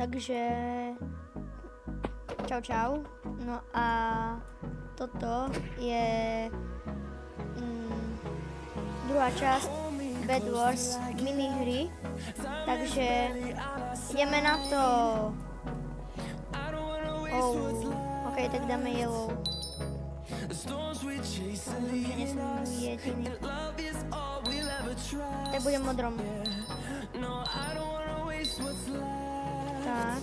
Takže čau. No a toto je druhá časť Bed Wars minihry. Takže ideme na to. Ok, tak dáme yellow. Že nie som jediný. Tak budem modrom. Tak.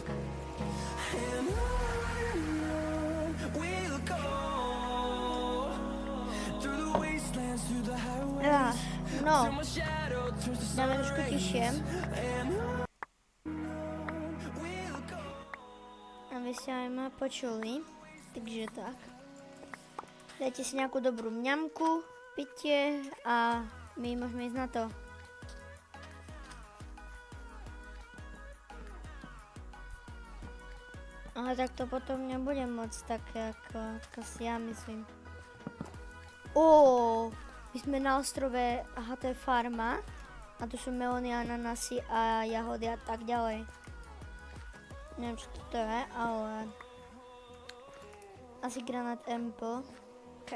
No, dáme trošku tišie. Aby ste aj ma počuli. Takže tak. Dajte si nejakú dobrú mňamku, pitie a my môžeme ísť na to. Ale tak to potom nebudem môcť také, ako si ja myslím. My sme na ostrove, aha, to je farma. A tu sú melóny, ananasy a jahody a tak ďalej. Neviem, čo to je, ale... Asi granát ample. OK.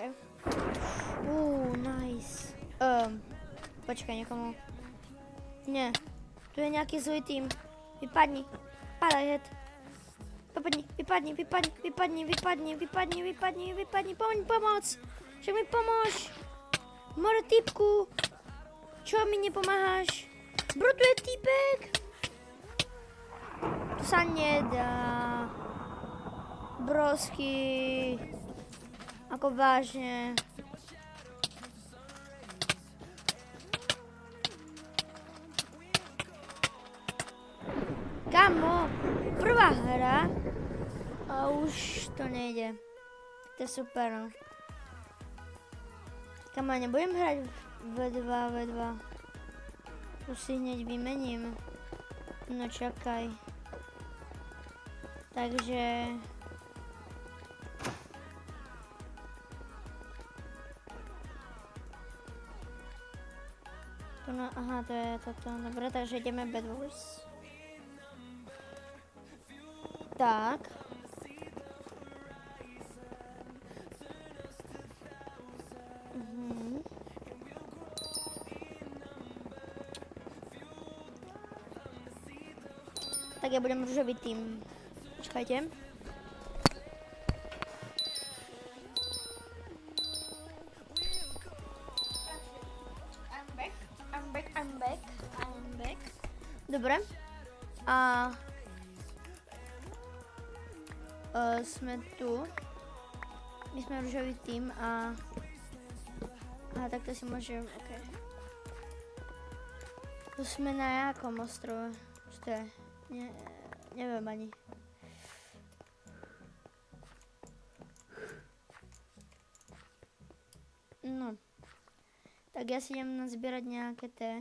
Nice. Počkaj, niekomu. Nie. Tu je nejaký zlý tým. Vypadni. Padaj, head. Vypadni. Pomoc. Však mi pomôž. More typku. Čo mi nepomáhaš? Bro, tu je typek. To sa nedá. Brosky. Ako vážne. Kamo, prvá hra a už to nejde. To je super, no. Kamo, nebudem hrať V2. Už si hneď vymením. No čakaj. Takže... No, aha, to je toto. Dobre, takže ideme Bed Wars. Tak. Tak ja budem ružový tým. Počkajte. I'm back. Dobre. A sme tu. My sme ružový tým a takto si môžem, ok. Tu sme na jakom ostrove? Čo to je? Neviem ani. No. Tak ja si idem nazbierať nejaké té.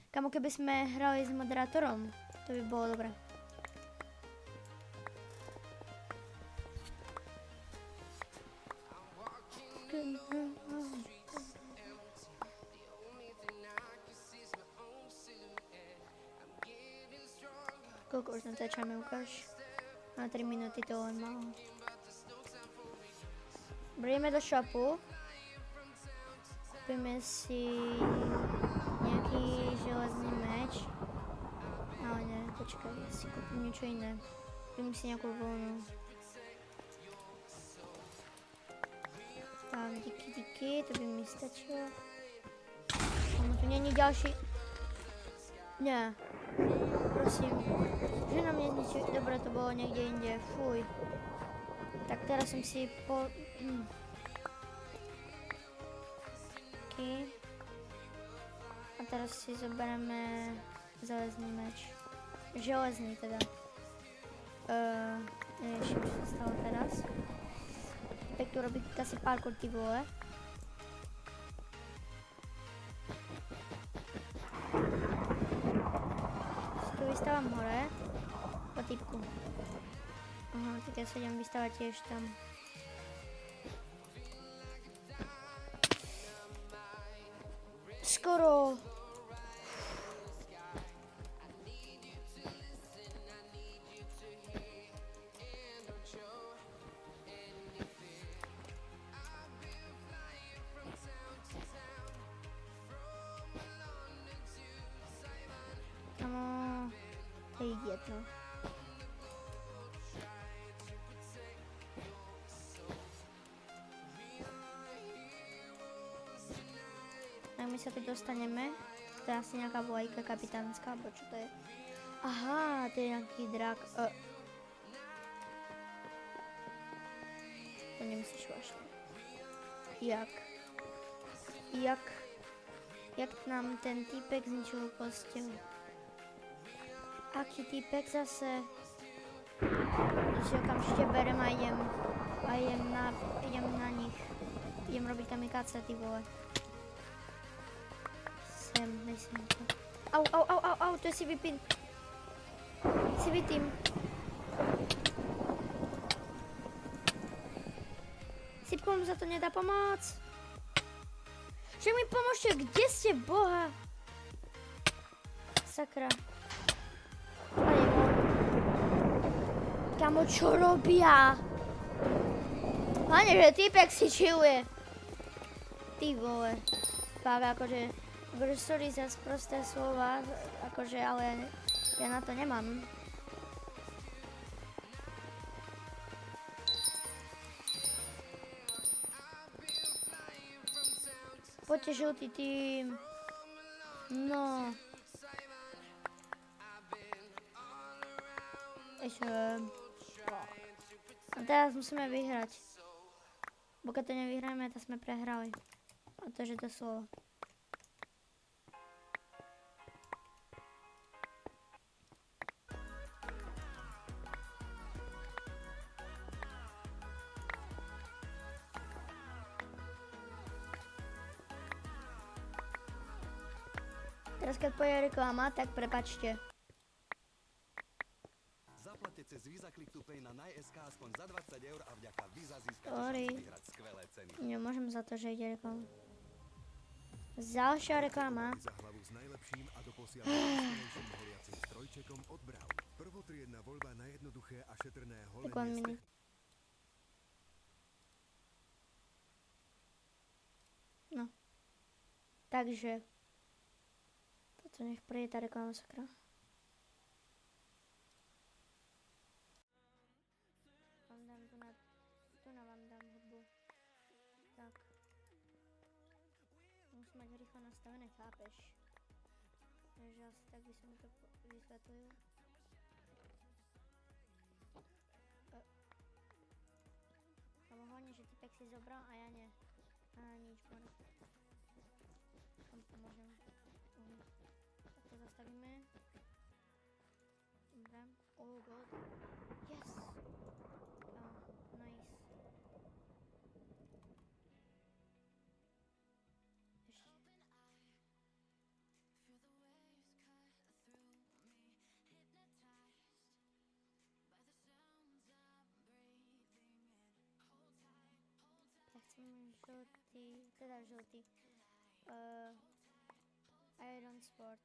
Kamo, keby sme hrali s moderátorom, to by bolo dobré. Koľko už natáčame, ukáž? Na 3 minúty to len malo. Budeme do shopu. Kúpime si nejaký železný meč. Ale ne, počkaj, ja si kúpim niečo iné. Kúpim si nejakú vlnu. Tam, díky, to by mi stačilo. Tu není ďalší. Nie. Prosím. Že nám nezničí. Dobre, to bolo niekde inde. Fuj. Tak teraz som si A teraz si zoberieme železný meč. Železný teda. Neviem, čo sa stalo teraz. Tak tu robí asi parkour, ty vole. Tu vystávam hore. Po typku. Aha, tak ja sa idem vystávať tiež tam. Skoro. No, to je jedno. Tak my sa tu dostaneme. To je asi nejaká vlajka kapitánska, alebo čo to je? Aha, to je nejaký drak. To nemusíš vašli. Jak nám ten týpek zničil posteľ? Aký týpek zase? To si okamžite berem a idem na nich. Idem robiť kamikaze, ty vole. Nejsem to. Au, to je CVP. CVP. Sipkom za to nedá pomoc. Však mi pomôžte, kde ste, boha? Sakra. Kamo, čo robia? Hlavne, že týpek si chilluje. Ty vole. Fakt, akože sorry za sprosté slova, akože, ale ja na to nemám. Poďte, žltý tým. No. Ešte. A teraz musíme vyhrať. Bo keď to nevyhráme, tak sme prehrali. A to je to slovo. Teraz keď pôjde reklama, tak prepačte. Zaplatte cez Visa Click to Pay na Naj.sk aspoň za 20 € a vďaka Visa získate šancu vyhrať skvelé ceny. Nemôžem za to, že ide reklama. Ďalšia reklama. Za hlavu s najlepším a doposiaľ najúčinnejším holiacim strojčekom od Braun. Prvotriedna voľba na jednoduché a šetrné holenie. No. Takže toto nech prejde tá reklama, sakra. Vám dám tu na vám dám hudbu. Tak. Musím mať rýchlo nastavené, chápeš? Takže asi tak by som to vysvetlil. Lebo hlavne, že typek si zobral a ja nie. A nič, more. Tam pomôžem. Tak to zastavíme. Dobre. Oh god. Yes! Nice. Ešte. Ja chcem žltý, teda žltý. Iron Sport.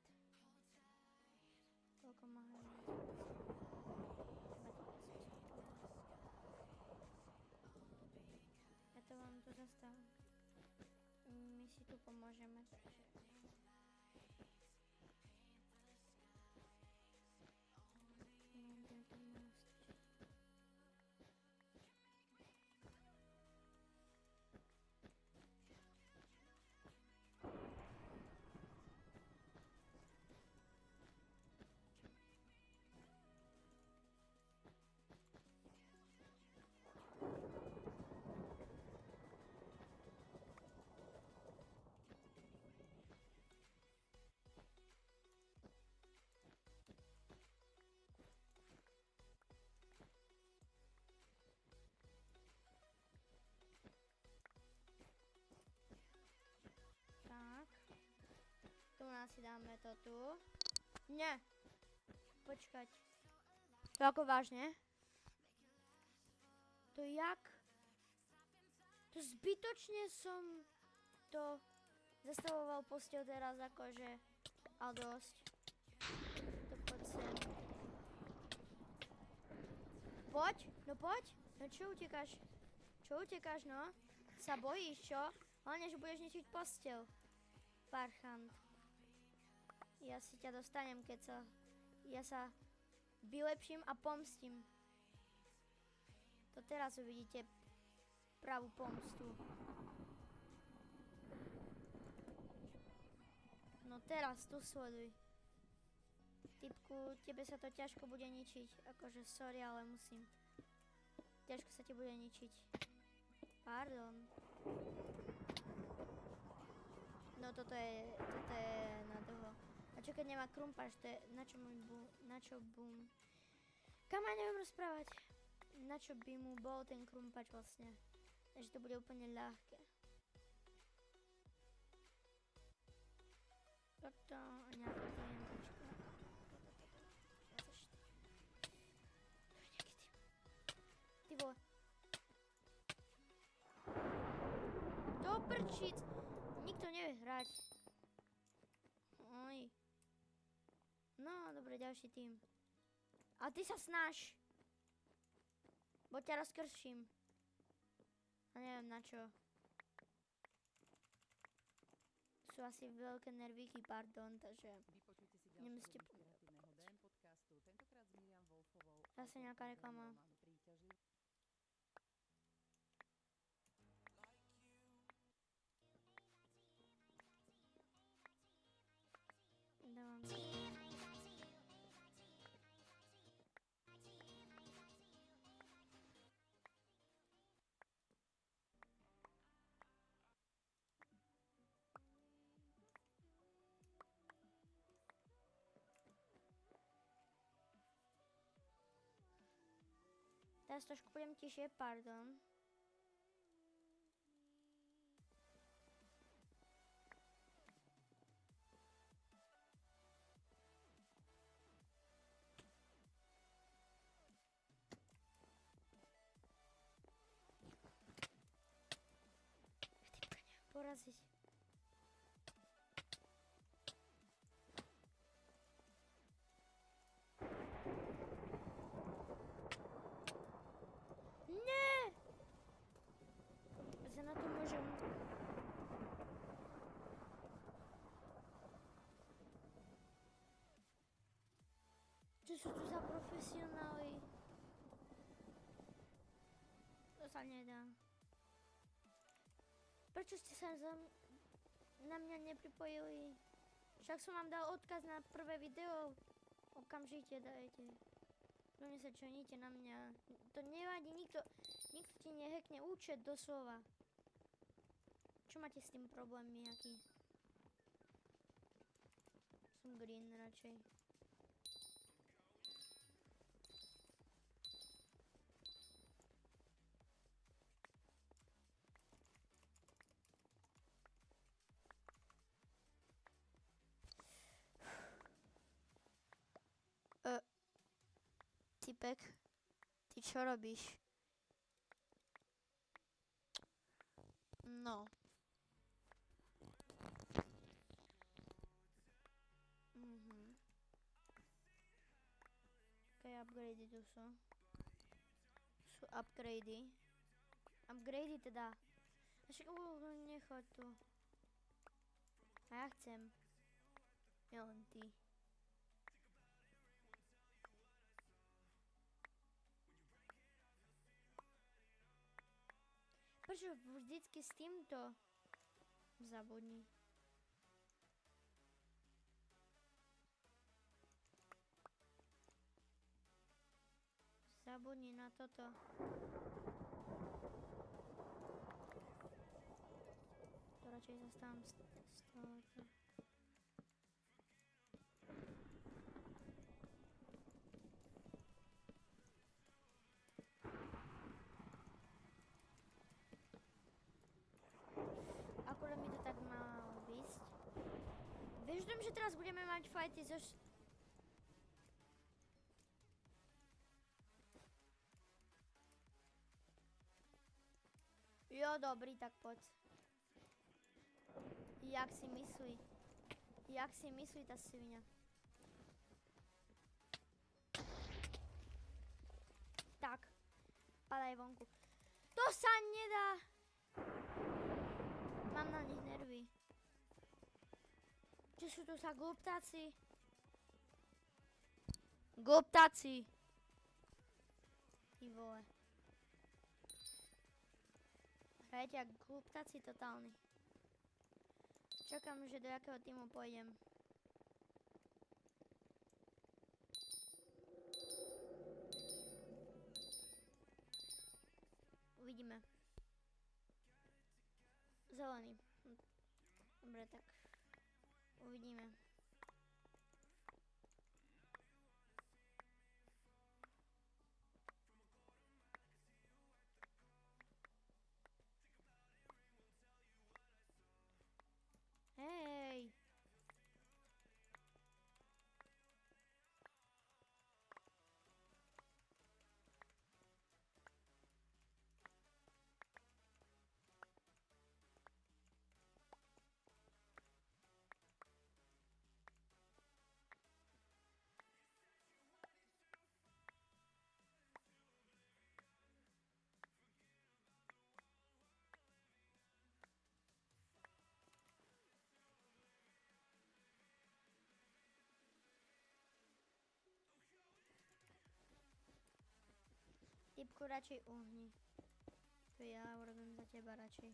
Koľko má Iron Ja to vám tu zastavím. My si tu pomôžeme, takže... Tak. Tu nás si dáme to tu. Nie. Počkať. To ako vážne? To jak? To zbytočne som to zastavoval posteľ teraz akože. Ale dosť. To poď sem. Poď, no poď. No čo utekáš? Čo utekáš, no? Sa bojíš, čo? Hlavne, že budeš ničiť posteľ. Parchant. Ja si ťa dostanem, ja sa vylepším a pomstím. To teraz uvidíte pravú pomstu. No teraz tu sleduj. Typku, tebe sa to ťažko bude ničiť. Akože sorry, ale musím. Ťažko sa ti bude ničiť. Pardon. No toto je na dlho. A čo keď nemá krumpač, to je na čo boom. Kam aj neviem rozprávať. Na čo by mu bol ten krumpač vlastne. Takže to bude úplne ľahké. Toto a nejaké TNTčko. To je nejaký tým. Ty vole. Do prčic. Nikto nevie hrať. Oj. No, dobre, ďalší tým. A ty sa snaž. Bo ťa rozkrším. A neviem na čo. Sú asi veľké nervíky, pardon, takže Vypočujte si nemusíte ďalšie inšpiratívneho DM podcastu, tentokrát s Miriam Wolfovou. Zase nejaká reklama. Príťažliv. dávam. Teraz trošku budem tišie, pardon. Typka neviem poraziť. Ja na to môžem. Čo sú tu za profesionáli? To sa nedá. Prečo ste sa na mňa nepripojili? Však som vám dal odkaz na prvé video. Okamžite dajte. No sa čoníte na mňa. To nevadí, nikto ti nehekne účet doslova. Čo máte s tým problém nejaký? Som green radšej. Typek, ty čo robíš? No. Okay, upgradey tu sú. Sú upgradey. Upgradey teda. Však nechoď tu. A ja chcem. Nielen ty. Prečo vždycky s týmto zabudni? Zabudni na toto. To radšej zastávám z tohoto. Akurát mi to tak malo vysť. Vieš, že teraz budeme mať fajty so... Jo, dobrý, tak poď. Jak si myslí tá svinia. Tak, padaj vonku. To sa nedá! Mám na nich nervy. Čo sú tu sa gluptáci? Gluptáci. Ty vole. Hrajete jak gluptáci totálni. Čakám, že do jakého týmu pôjdem. Uvidíme. Zelený. Dobre, tak uvidíme. Hej! Typku, radšej uhni. To ja urobím za teba radšej.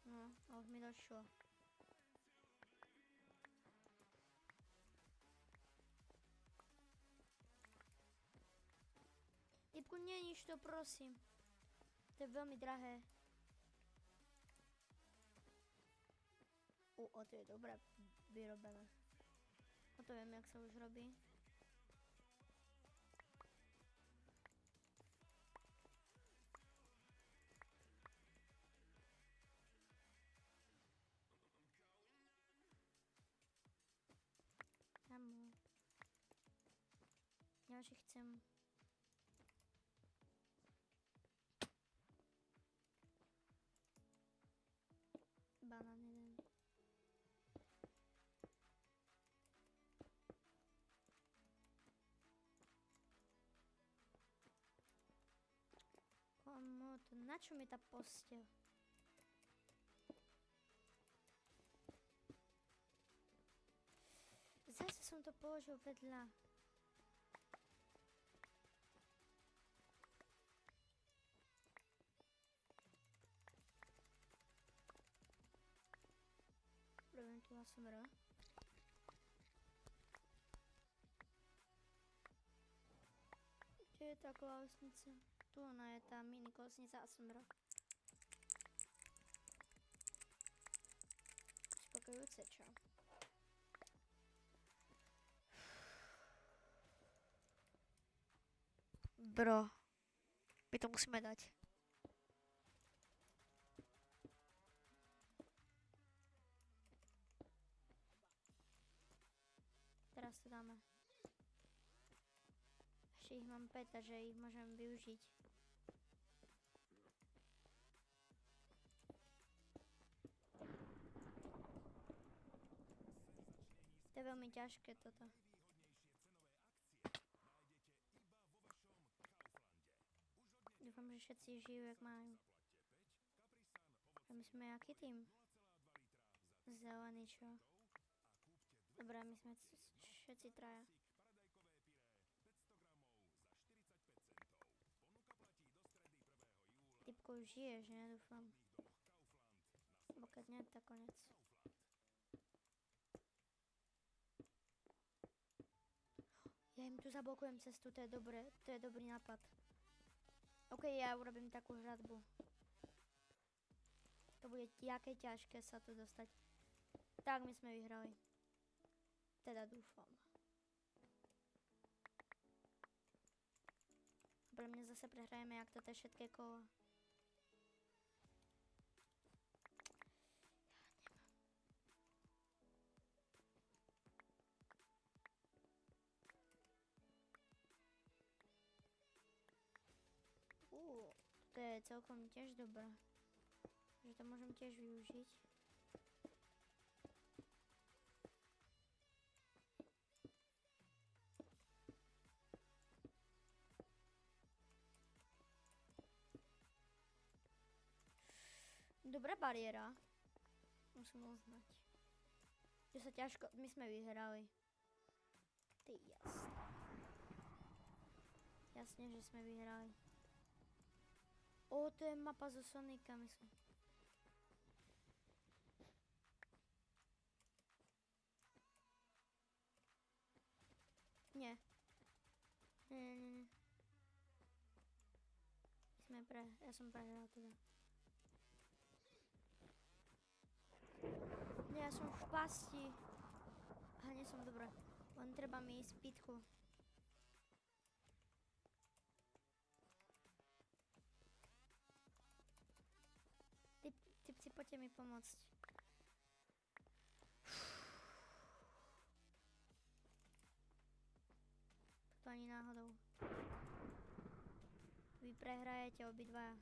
No, už mi došlo. Typku, neníš to, prosím. To je veľmi drahé. To je dobré vyrobené. To viem, jak sa už robí. Amo. Ďalší chcem. Banán jeden. Na čo mi tá posteľ? Zase som to položil vedľa. Robím tu ASMR. Kde je tá klávesnica? Tu ona je tá mini klávesnica ASMR. Uspokojujúce, čo? Bro, my to musíme dať. Teraz to dáme. Ešte ich mám 5, takže ich môžem využiť. To je veľmi ťažké toto. Dúfam, že všetci žijú, jak majú. A my sme aký tým? Zelený, čo? Dobré, my sme všetci traja. Typko už žije, že nedúfam. Bo keď nie, tak konec. Ja im tu zablokujem cestu, to je dobré, to je dobrý nápad. OK, ja urobím takú hradbu. To bude jaké ťažké sa tu dostať. Tak my sme vyhrali. Teda dúfam. Pre mňa zase prehrajeme, jak toto je všetké kola. To je celkom tiež dobré. Že to môžem tiež využiť. dobrá bariéra. Musím uznať. Že sa ťažko, my sme vyhrali. Ty jasne. Jasne, že sme vyhrali. To je mapa zo Sonika, myslím. Nie. Nie. Ja som prehral teda. Nie, ja som v pasti. A nie som dobrá. Len treba mi ísť pitku. Typci, poďte mi pomôcť. To ani náhodou. Vy prehrajete obidvaja.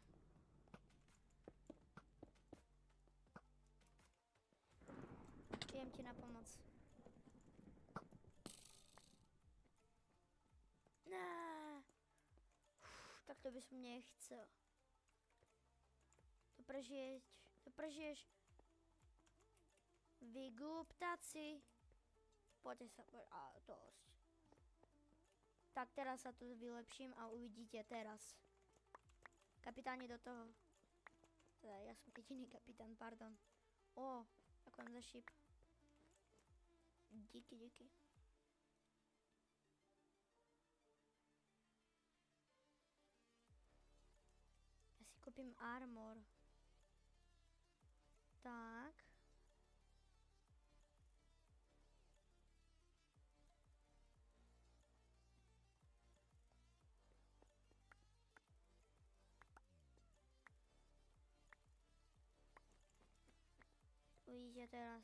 Idem ti na pomoc. Takto by som nechcel. To prežiješ. Vy gluptáci. Poďte sa, dosť. Tak teraz sa tu vylepším a uvidíte teraz. Kapitáni do toho. Teda ja som jediný kapitán, pardon. Ďakujem za šíp. Díky. Ja si kúpim armor. Tak. Uvidíte teraz,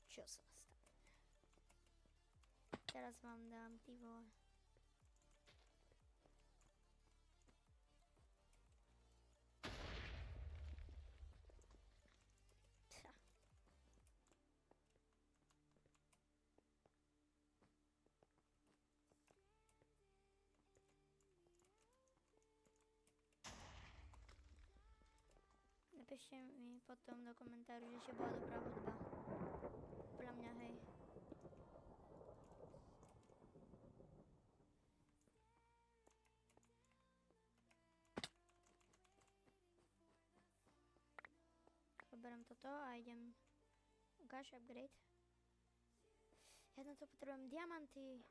čo sa stane. Teraz vám dám, ty vole. Napíšte mi potom do komentáru, že bola dobrá hudba. Podľa mňa, hej. Berem toto a idem. Ukáž upgrade. Ja na to potrebujem diamanty.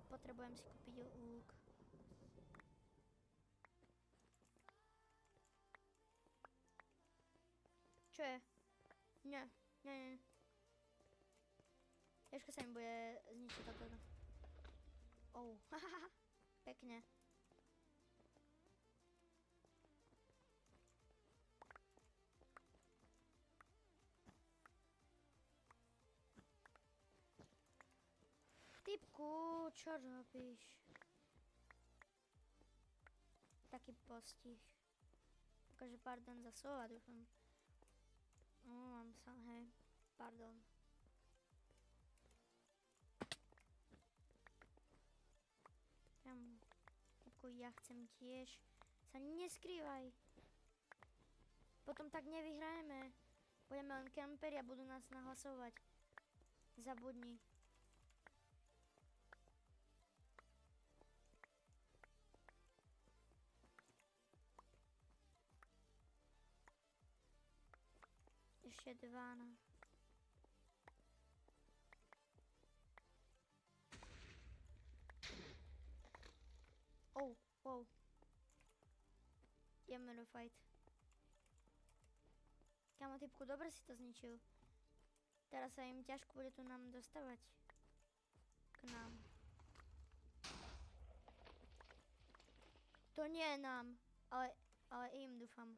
Potrebujem si kúpiť lúk. Čo je? Nie. Ťažko sa mi bude zničiť toto. Hahaha. Pekne. Typku, čo robíš? Taký postih. Takže pardon za slova, dúfam. Mám sa, hej. Pardon. Typku, ja chcem tiež. Sa neskrývaj. Potom tak nevyhrajeme. Budeme len kemperi a budú nás nahlasovať. Zabudni. Ešte 2. Wow. Ideme do fight. Kámo, typku, dobre si to zničil. Teraz sa im ťažko bude tu nám dostávať. K nám. To nie je nám, ale im dúfam.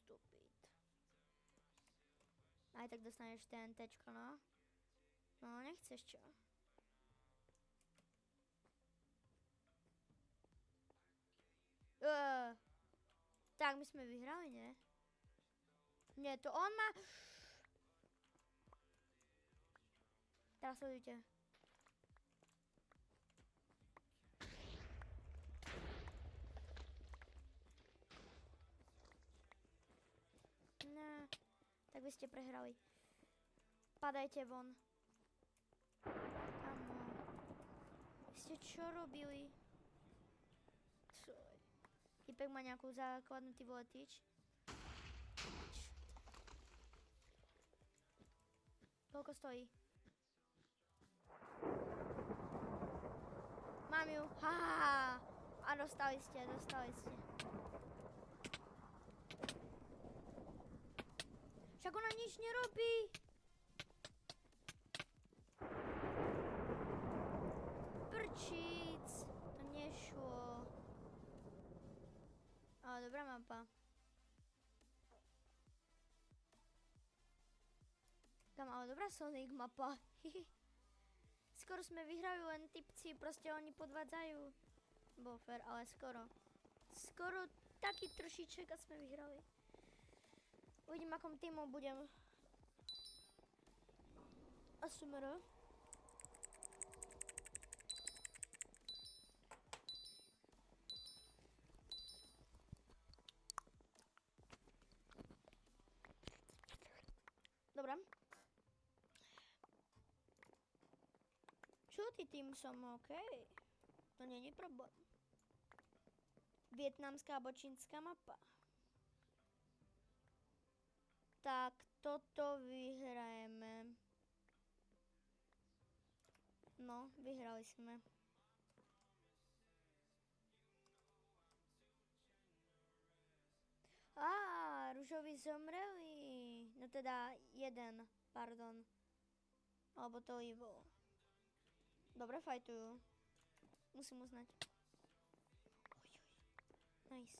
Stupid. Aj tak dostaneš TNTčko, no. No, nechceš čo? Tak, my sme vyhrali, nie? Nie, to on má... Teraz sledujte. Tak vy ste prehrali. Padajte von. Kamo. Vy ste čo robili? Typek má nejakú základnú ty vole tyč. Koľko stojí? Mám ju. Ha. A dostali ste. Však ona nič nerobí. Prčíc. To nešlo. Ale dobrá mapa. Tam ale dobrá Sonic mapa. Skoro sme vyhrali, len typci, proste oni podvádzajú. Bol fér, ale skoro. Skoro taký trošiček a sme vyhrali. Uvidím, akom týmom budem. ASMR. Dobre. Čo ty tým som, okej. To nie je problém. Vietnamská alebo čínska mapa. Tak, toto vyhrajeme. No, vyhrali sme. Ružovi zomreli. No teda jeden, pardon. Alebo to Evil. Dobre fajtujú. Musím uznať. Nice.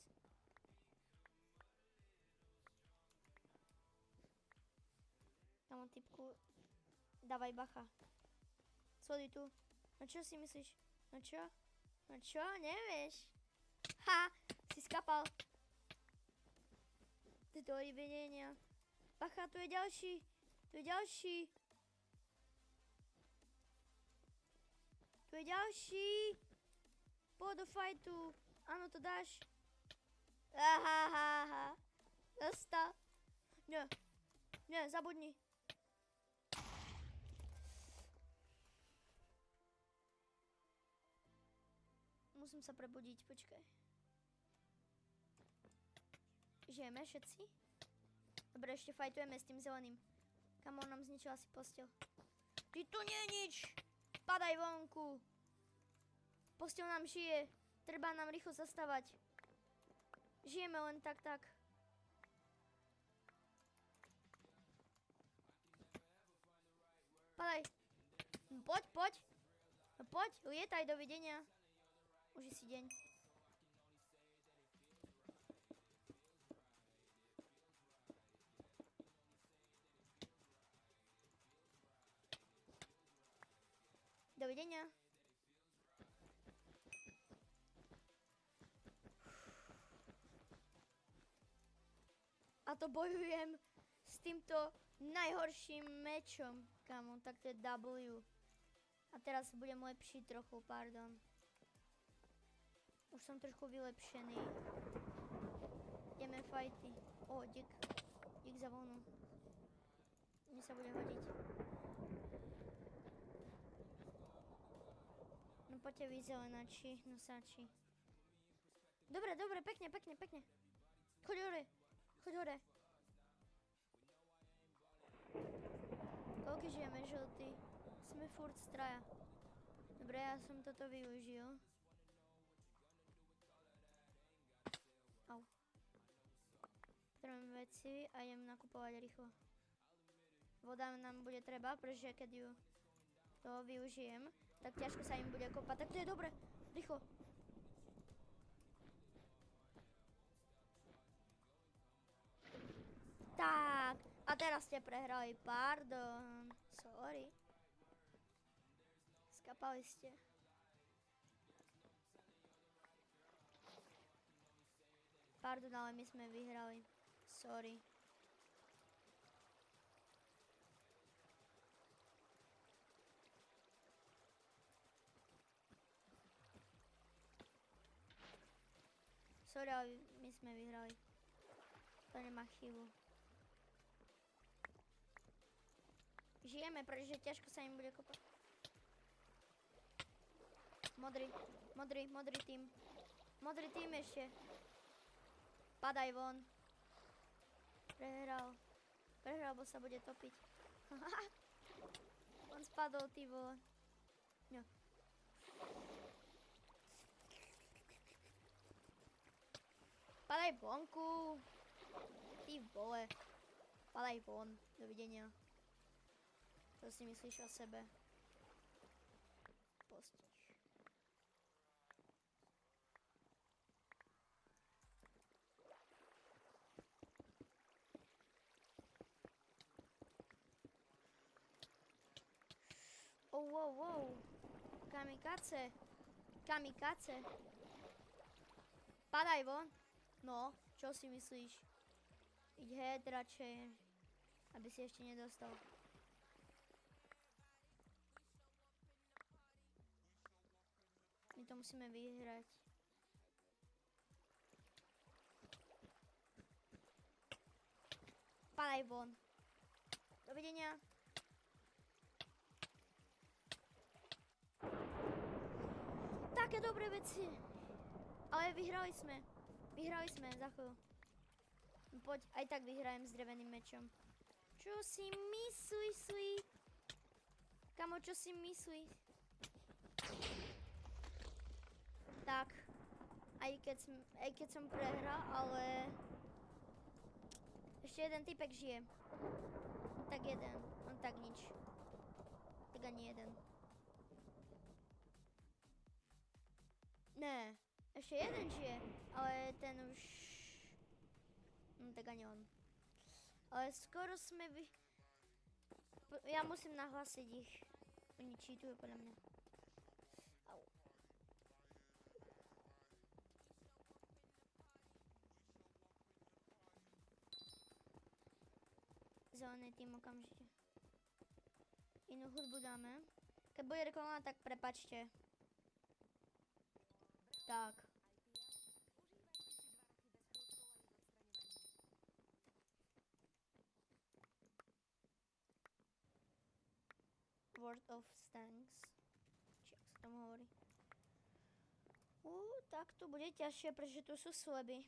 Tam typku. Dávaj bacha. Svody tu. No čo si myslíš? No čo? No čo? Nevieš? Ha! Si skapal. Ty to vyvedenia. Bacha, tu je ďalší. Tu je ďalší. Tu je ďalší. Poď do fajtu. Áno, to dáš. Ahahaha. Dostal. Nie. Nie, zabudni. Musím sa prebudiť, počkaj. Žijeme všetci? Dobre, ešte fajtujeme s tým zeleným. Kam on nám zničil asi postel. Ty tu nie je nič! Padaj vonku! Postel nám žije. Treba nám rýchlo zastávať. Žijeme len tak. Padaj. Poď. No poď, lietaj, dovidenia. Uži si deň. Dovidenia. A to bojujem s týmto najhorším mečom, kamo, tak to je W. A teraz budem lepší trochu, pardon. Už som trošku vylepšený. Ideme fajty. O, dík za vlnu. Mne sa bude hodiť. No poďte vy zelenáči, nosáči. Dobre, pekne. Choď hore. Koľko žijeme, žltý? Sme furt straja. Dobre, ja som toto využil. Au. Potrebujem veci a idem nakupovať rýchlo. Voda nám bude treba, pretože keď ju to využijem, tak ťažko sa im bude kopať. Tak to je dobre. Rýchlo. Tak. A teraz ste prehrali. Pardon. Sorry. Skapali ste. Pardon, ale my sme vyhrali. Sorry. Sorry, ale my sme vyhrali. To nemá chybu. žijeme, pretože ťažko sa im bude kopať. Modrý tým. Modrý tým ešte. Padaj von. Prehral, bo sa bude topiť. On spadol, ty vole. No. Padaj vonku. Ty vole. Padaj von. Dovidenia. Čo si myslíš o sebe? Postiž. Oh, wow. Kamikaze. Padaj von. No, čo si myslíš? Iď head radšej, aby si ešte nedostal. My to musíme vyhrať. Padaj von. Dovidenia. Také dobré veci. Ale vyhrali sme za chvíľu. Poď, aj tak vyhrajem s dreveným mečom. Čo si myslíš, sweet? Kamo, čo si myslíš? Tak. Aj keď som prehral, ale... Ešte jeden typek žije. Tak jeden. On tak nič. Tak ani jeden. Ne. Ešte jeden žije. Ale ten už... tak ani on. Ale skoro sme Ja musím nahlásiť ich. Oni cheatujú podľa mňa. Au. Zelený tým okamžite. Inú hudbu dáme. Keď bude reklama, tak prepačte. Tak. Word of Thanks. Či ak sa tomu hovorí. Tak to bude ťažšie, pretože tu sú sleby.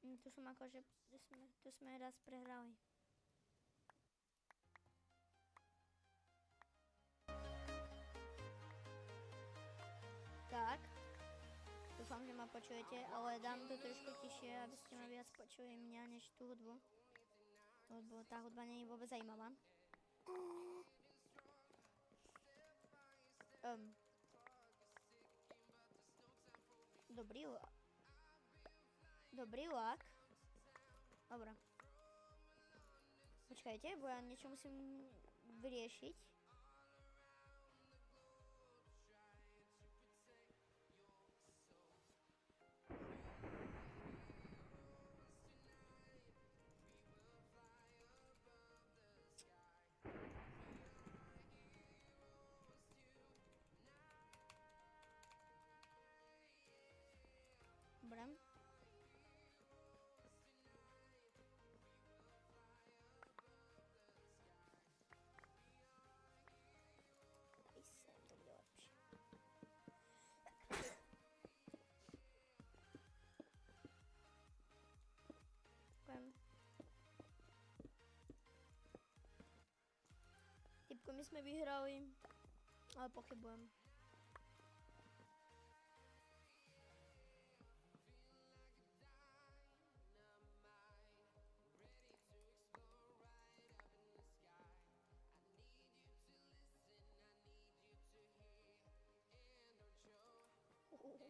Tu som akože, tu sme raz prehrali. Tak. Dúfam, že ma počujete, ale dám to trošku tišie, aby ste ma viac počuli mňa, než tú hudbu. Lebo tá hudba nie je vôbec zajímavá. Dobrý lak. Dobre. Počkajte, bo ja niečo musím vyriešiť. Dobre. Daj sem, to bude lepšie. Ďakujem. Typko, my sme vyhrali, ale pochybujem. Tak to je dobré.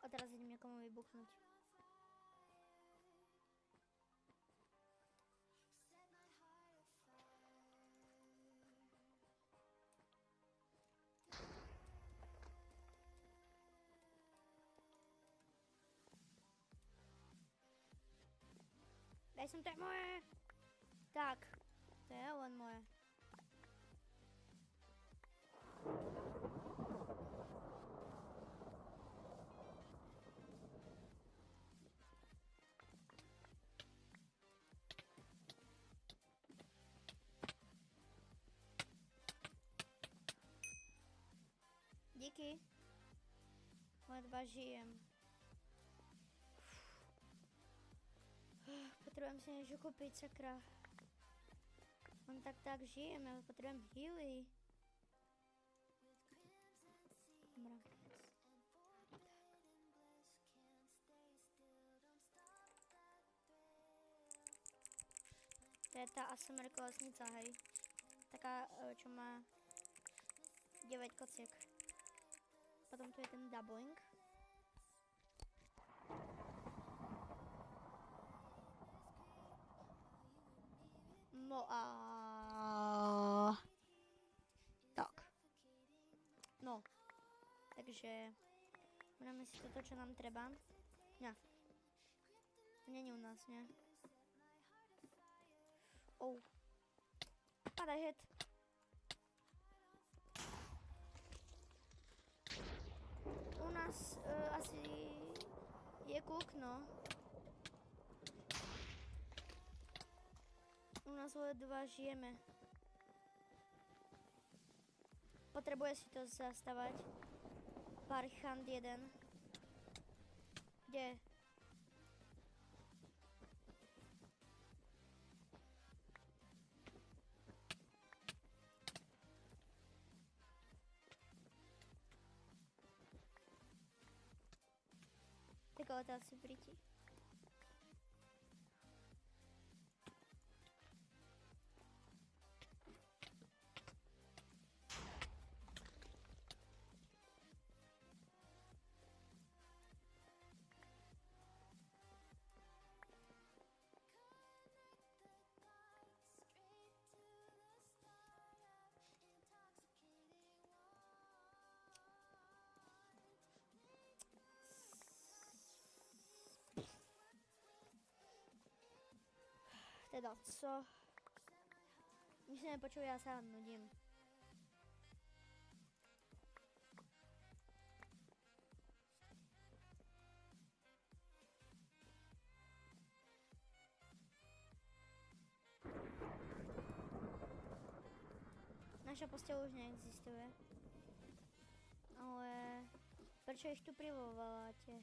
A teraz idem niekomu vybuchnúť. Daj som, to je moje! Tak, to je len moje. Díky. Ledva žijem. Potrebujem si niečo kúpiť, sakra. On tak žijem, ale potrebujem healy. Dobra. To je tá ASMR kolesnica, hej. Taká, čo má 9 kociek. Potom tu je ten doubling. No a... Tak. No. Takže... Budeme si toto, čo nám treba. Nie. Není u nás, nie? Oh. Padaj, head. U nás asi je kúk, no. U nás ledva žijeme. Potrebuje si to zastavať. Parchant jeden. Kde? Tak ale to asi Briti. Teda, co? Nič sa nepočuje, ja sa nudím. Naša posteľ už neexistuje. Ale prečo ich tu privolávate?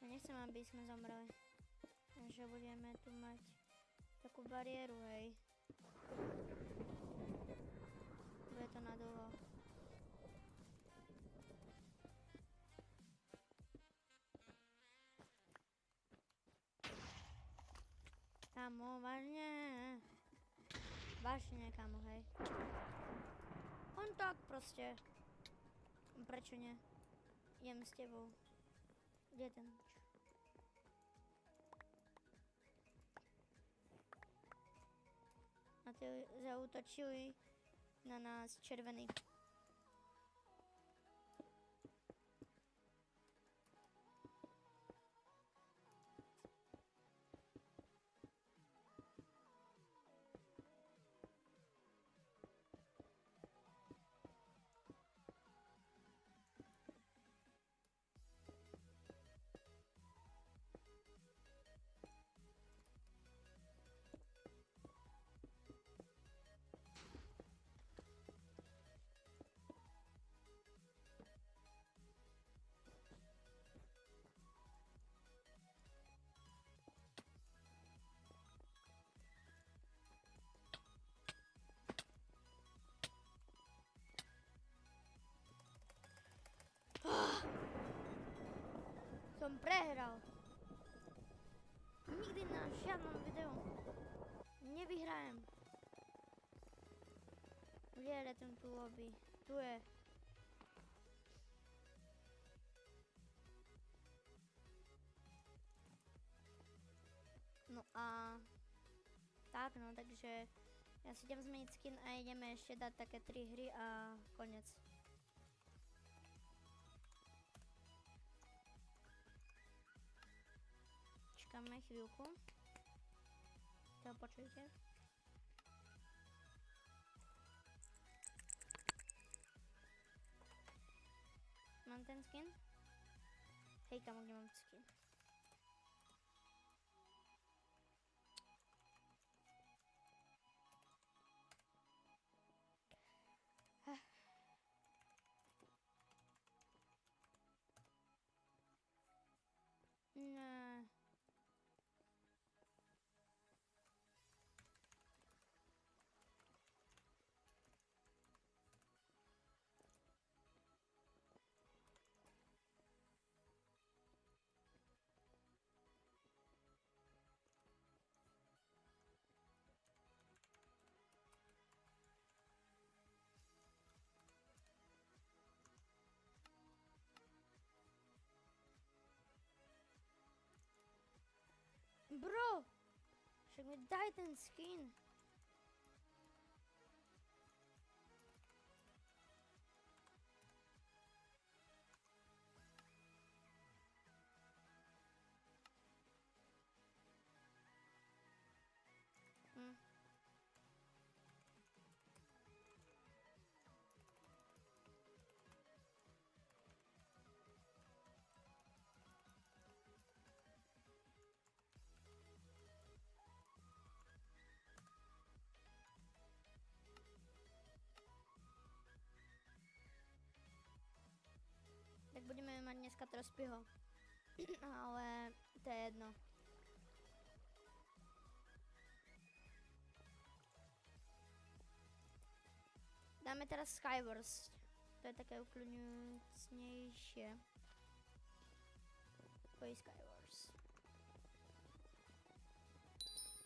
Ja nechcem, aby sme zomreli. Takže budeme tu mať takú bariéru, hej. Bude to na dlho. Kamo, vážne. Vážne, kamo, hej. On tak proste. Prečo nie? Idem s tebou. Kde je ten? A ty zaútočili na nás červený. Som prehral. Nikdy na žiadnom videu nevyhrajem. Kde je ten tu lobby? Tu je. a tak no, takže ja si idem zmeniť skin a ideme ešte dať také 3 hry a konec. Čakáme chvíľku. To počujte. Mám ten skin? Hej kamo, kde mám skin? Ne. Bro! Však mi daj ten skin. Tak budeme mať dneska Trospyho. Ale to je jedno. Dáme teraz Skywars. To je také ukľudňujúcnejšie. Poj Skywars.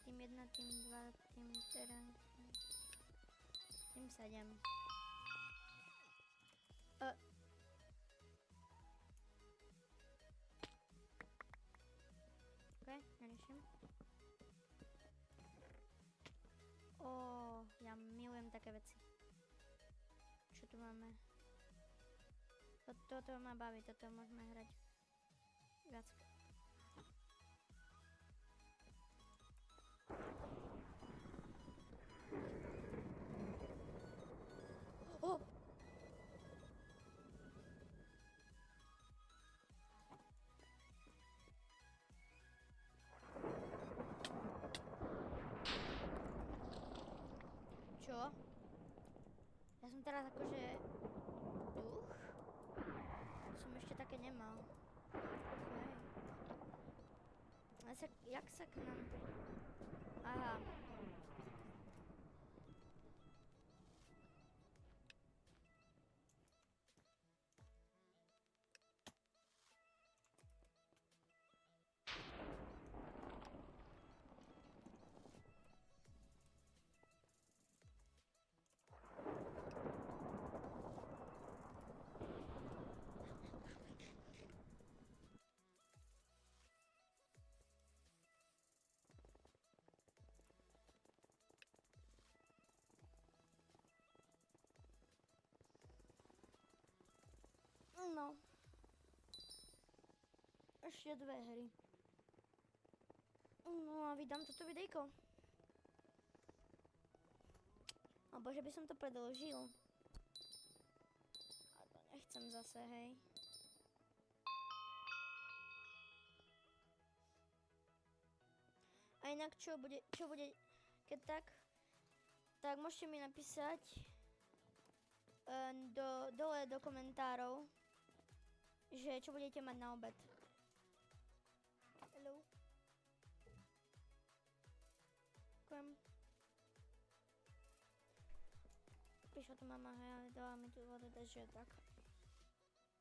Tým 1, tým 2, tým 3, tým 7. Ok, neriešim. Ja milujem také veci. Čo tu máme? Toto ma baví, toto môžeme hrať viac. Čo? Ja som teraz akože duch? Som ešte také nemal. Okay. Ale jak sa k nám... Aha. No. Ešte 2 hry. No a vydám toto videjko. Alebo že by som to predĺžil. A to nechcem zase, hej. A inak čo bude, keď tak môžete mi napísať dole do komentárov, že čo budete mať na obed. Hello. Ďakujem. Prišla tu mama, hej, ale dala mi tu vodu, takže tak.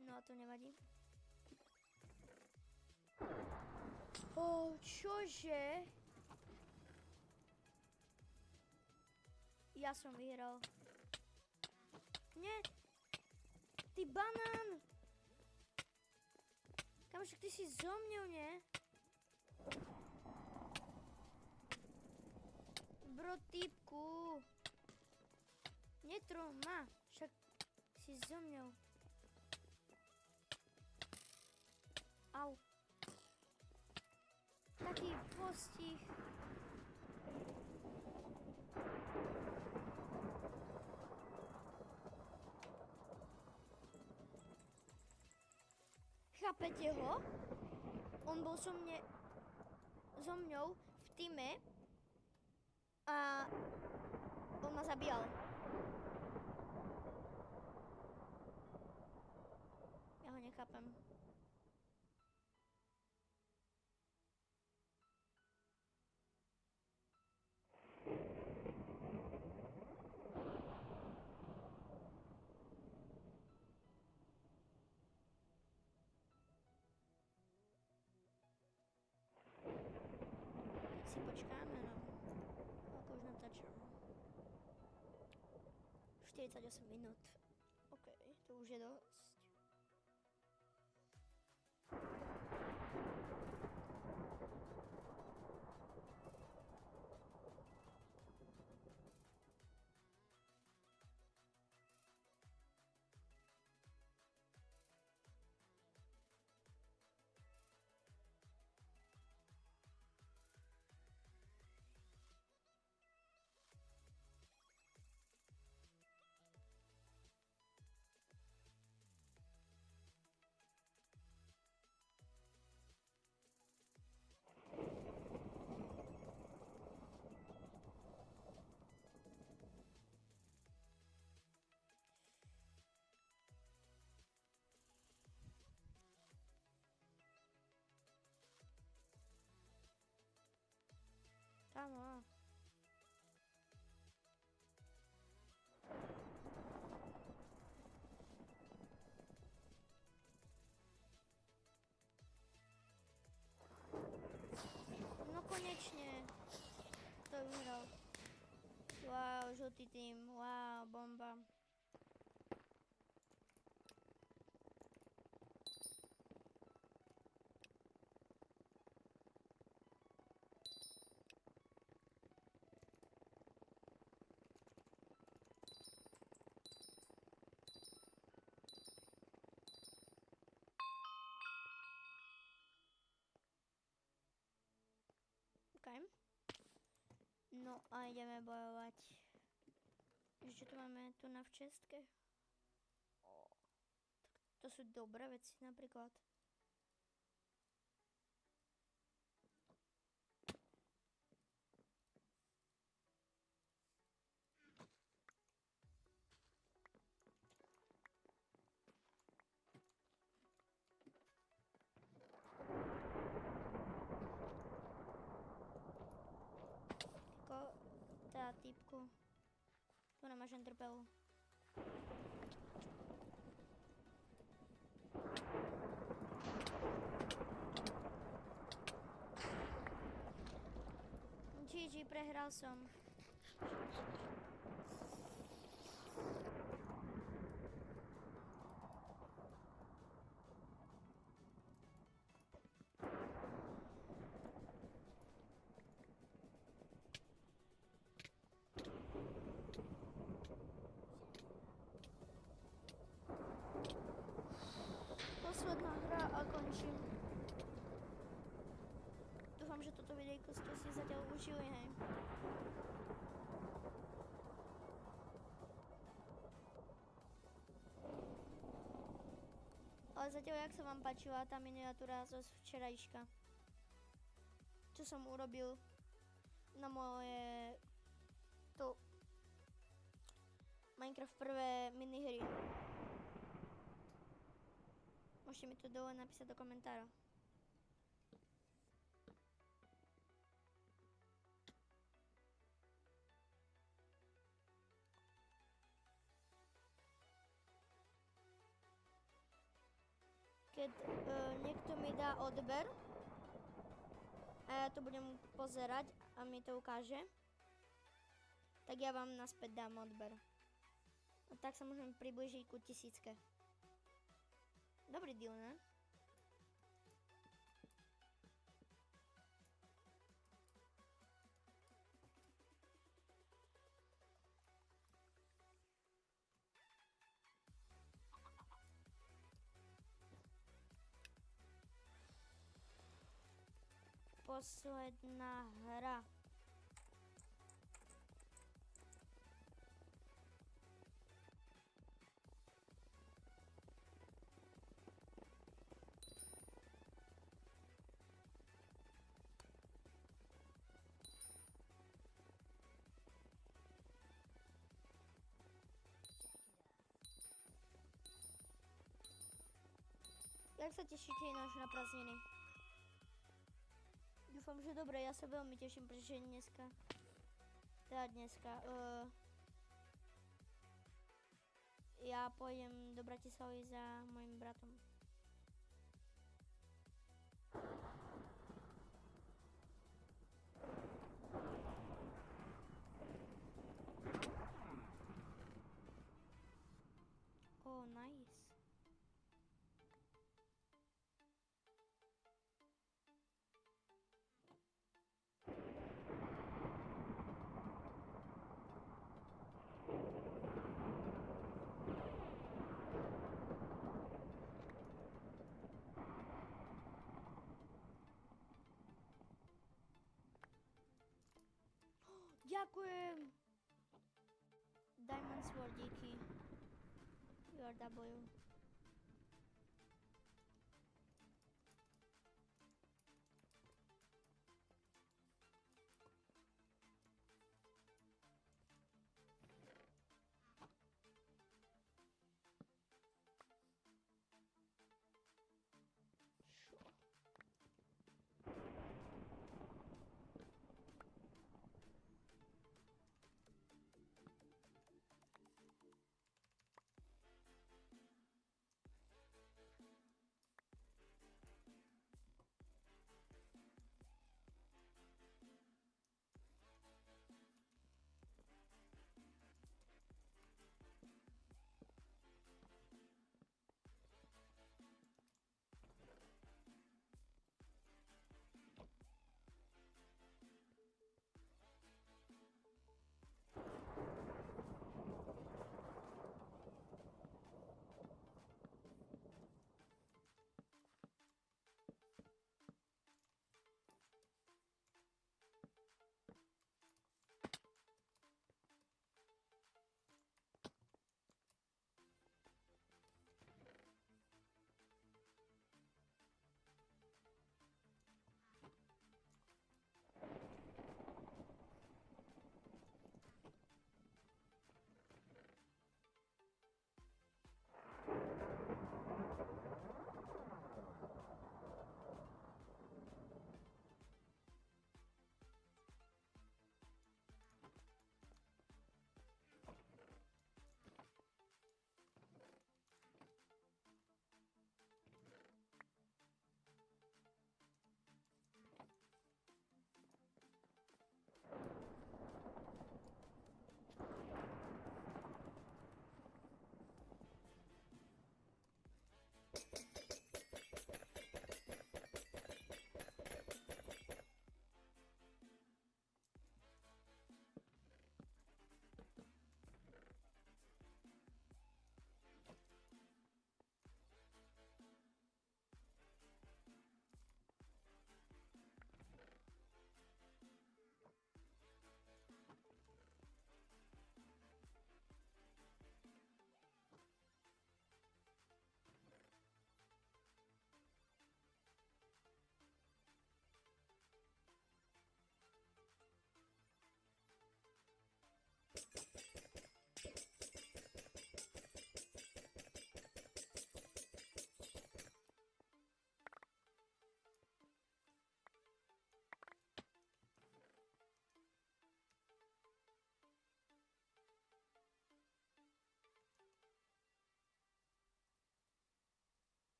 No a to nevadí. Čože? Ja som vyhral. Nie. Ty banán. Kamošek, ty si zo mňou, nie? Bro, typku. Netro ma, však si so mňou. Au. Taký postih. Chápete ho? On bol so mňou v týme a on ma zabíjal. Ja ho nechápem. Tak si počkáme, no. Koľko už natáčam? 48 minút. OK, to už je dosť. Kámo. No konečne. To vyhral. Wow, žltý tým. Wow, bomba. Okay. No a ideme bojovať. Ešte tu máme tu na v čestke. Tak to sú dobré veci napríklad. Teda typku. Tu nemáš enterpelu. GG, prehral som. Posledná hra a končím. Dúfam, že toto videjko ste si zatiaľ užili, hej. Ale zatiaľ, jak sa vám páčila tá miniatúra zo včerajška? Čo som urobil na moje to Minecraft prvé minihry. Môžete mi to dole napísať do komentára. Keď niekto mi dá odber a ja to budem pozerať a mi to ukáže, tak ja vám naspäť dám odber. A tak sa môžeme priblížiť ku 1000. Dobrý deal, ne? posledná hra. Jak sa tešíte ináč na prázdniny? Dúfam, že dobre, ja sa veľmi teším, pretože dneska, ja pôjdem do Bratislavy za mojim bratom. Oh, nice. Ďakujem! Diamond Sword, díky. URW.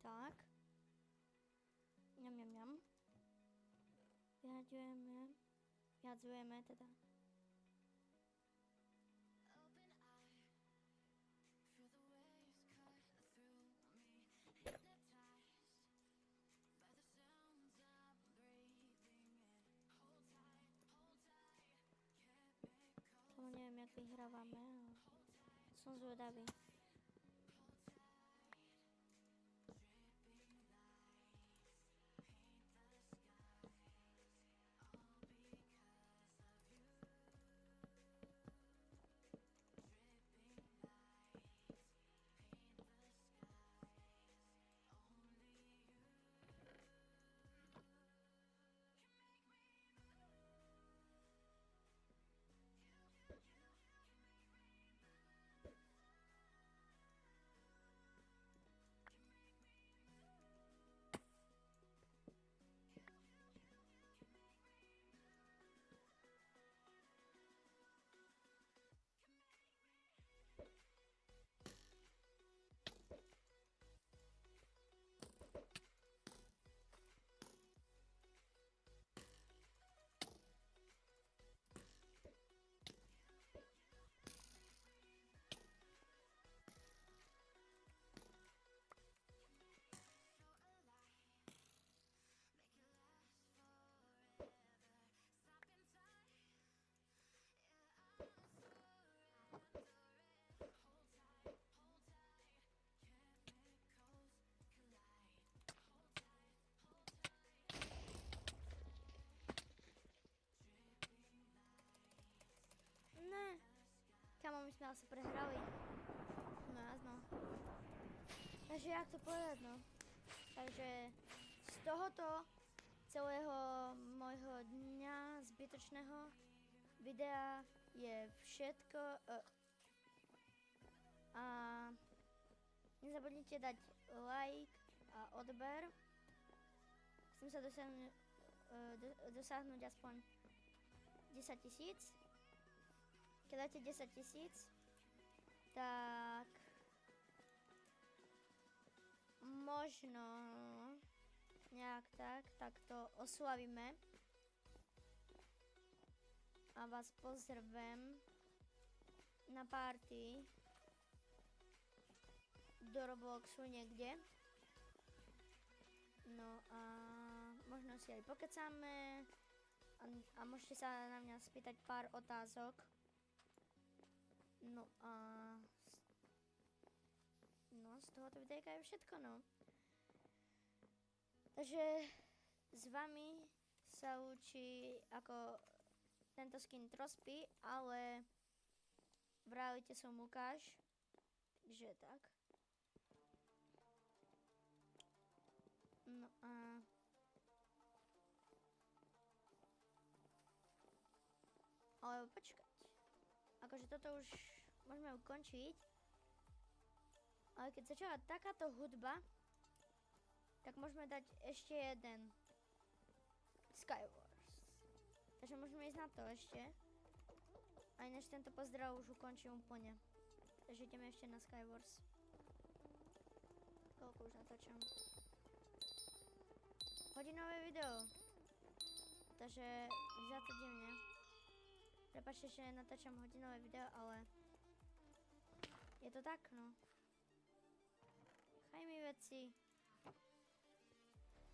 Tak. Ňam, ňam, ňam. Vyhadzujeme teda. Open eye, feel the waves cut through me, hypnotized by the sounds I'm breathing in. Hold tight, chemicals. To neviem, jak vyhrávame, ale som zvedavý. Dripping lights, paint sa prehrali. No jasno. Takže jak to povedať, no. Takže z tohoto celého môjho dňa zbytočného videa je všetko. A nezabudnite dať like a odber. Chcem sa dosiahnuť aspoň 10 000. Keď dáte 10 000, tak možno nejak tak to oslavíme a vás pozrvem na party do Robloxu niekde. No a možno si aj pokecáme a môžete sa na mňa spýtať pár otázok. No a z tohoto videjka je všetko, no. Takže s vami sa učí ako tento skin Trospy, ale v realite som Lukáš, takže tak. No a ale počkať. Akože toto už môžeme ukončiť. Ale keď začala takáto hudba, tak môžeme dať ešte jeden Skywars. Takže môžeme ísť na to ešte. A ináč tento pozdrav už ukončím úplne. Takže ideme ešte na Skywars. Koľko už natáčam? Hodinové video. Takže vyzerá to divne. Prepáčte, že natáčam hodinové video, ale je to tak, no. Chaj mi veci.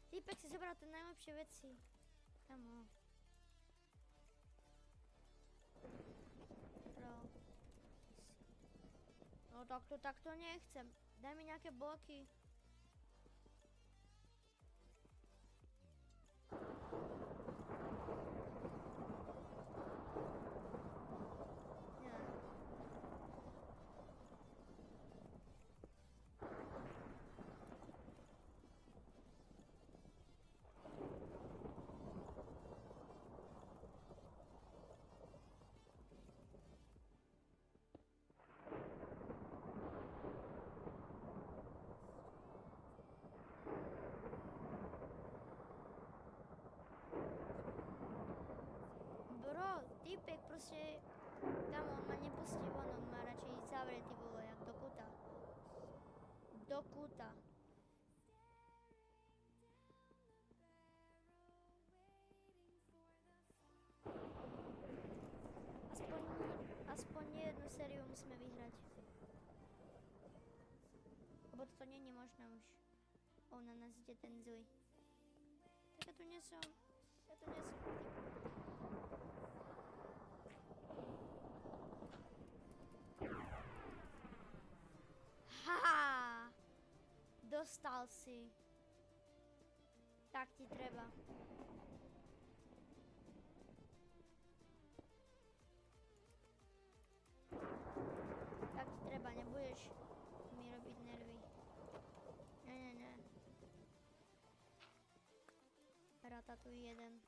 Týpek si zobral tie najlepšie veci. Kamo. No takto nechcem. Daj mi nejaké bloky. Týpek proste, tam on ma nepustí von, on má radšej zavretý vole, jak do kuta. Do kuta. Aspoň jednu sériu musíme vyhrať. Lebo toto není možné už. On na nás ide ten zlý. Tak ja tu nie som. Haha! Dostal si. Tak ti treba. Tak ti treba, nebudeš mi robiť nervy. Ne. Ratatuj jeden.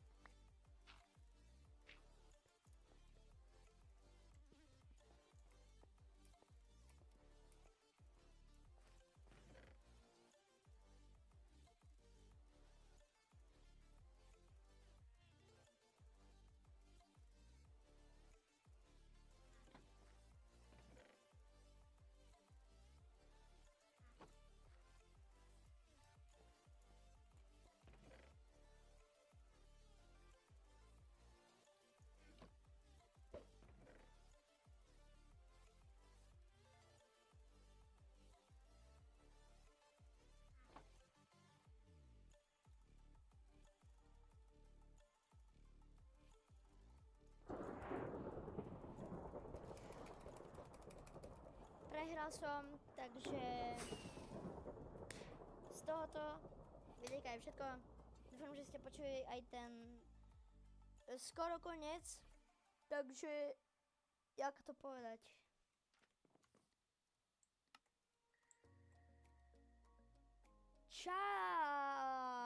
Prehral som, takže z tohoto videjka je všetko. Dúfam, že ste počuli aj ten skoro koniec, takže jak to povedať? Čau!